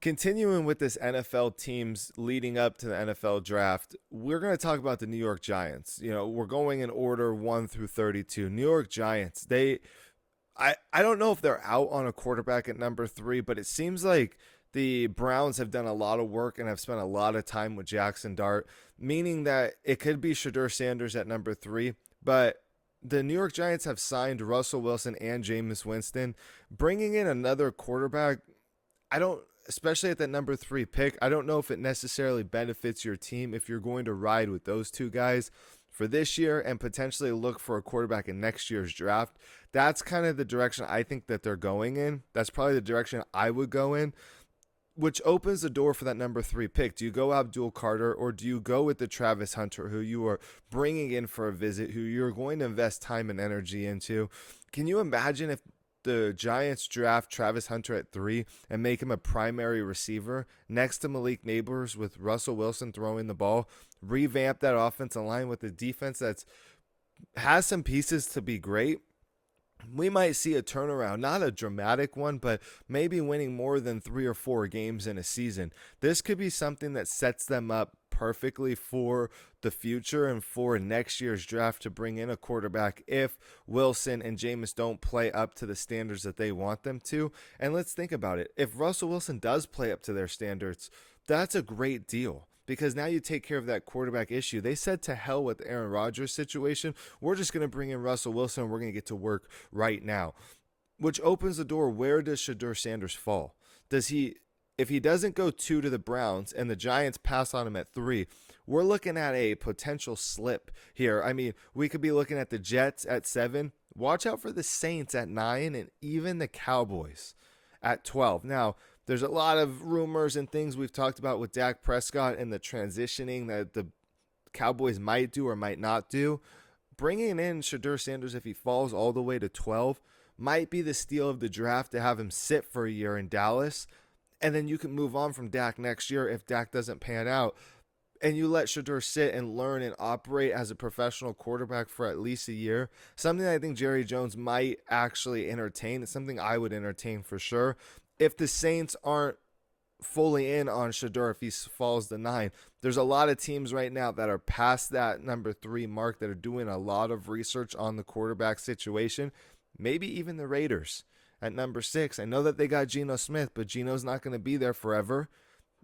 Continuing with this NFL teams leading up to the NFL draft, we're going to talk about the New York Giants. We're going in order 1 through 32. New York Giants, I don't know if they're out on a quarterback at number 3, but it seems like the Browns have done a lot of work and have spent a lot of time with Jackson Dart, meaning that it could be Shedeur Sanders at number 3, but the New York Giants have signed Russell Wilson and Jameis Winston. Bringing in another quarterback, I don't, especially at that number 3 pick, I don't know if it necessarily benefits your team if you're going to ride with those two guys for this year and potentially look for a quarterback in next year's draft. That's kind of the direction I think that they're going in. That's probably the direction I would go in, which opens the door for that number 3 pick. Do you go Abdul Carter, or do you go with the Travis Hunter, who you are bringing in for a visit, who you're going to invest time and energy into? Can you imagine if the Giants draft Travis Hunter at 3 and make him a primary receiver next to Malik Neighbors with Russell Wilson throwing the ball, revamp that offensive line with a defense that's has some pieces to be great? We might see a turnaround, not a dramatic one, but maybe winning more than 3 or 4 games in a season. This could be something that sets them up perfectly for the future and for next year's draft to bring in a quarterback if Wilson and Jameis don't play up to the standards that they want them to. And let's think about it. If Russell Wilson does play up to their standards, that's a great deal, because now you take care of that quarterback issue. They said to hell with the Aaron Rodgers situation. We're just going to bring in Russell Wilson and we're going to get to work right now, which opens the door. Where does Shedeur Sanders fall? If he doesn't go 2 to the Browns and the Giants pass on him at 3, we're looking at a potential slip here. I mean, we could be looking at the Jets at 7. Watch out for the Saints at 9 and even the Cowboys at 12. Now, there's a lot of rumors and things we've talked about with Dak Prescott and the transitioning that the Cowboys might do or might not do. Bringing in Shedeur Sanders, if he falls all the way to 12, might be the steal of the draft to have him sit for a year in Dallas. And then you can move on from Dak next year if Dak doesn't pan out. And you let Shedeur sit and learn and operate as a professional quarterback for at least a year. Something I think Jerry Jones might actually entertain. It's something I would entertain for sure. If the Saints aren't fully in on Shedeur, if he falls to 9, there's a lot of teams right now that are past that number 3 mark that are doing a lot of research on the quarterback situation. Maybe even the Raiders at number 6. I know that they got Geno Smith, but Geno's not going to be there forever.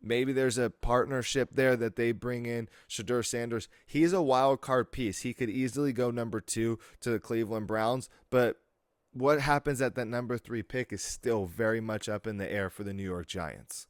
Maybe there's a partnership there that they bring in Shedeur Sanders. He's a wild card piece. He could easily go number 2 to the Cleveland Browns, but what happens at that number 3 pick is still very much up in the air for the New York Giants.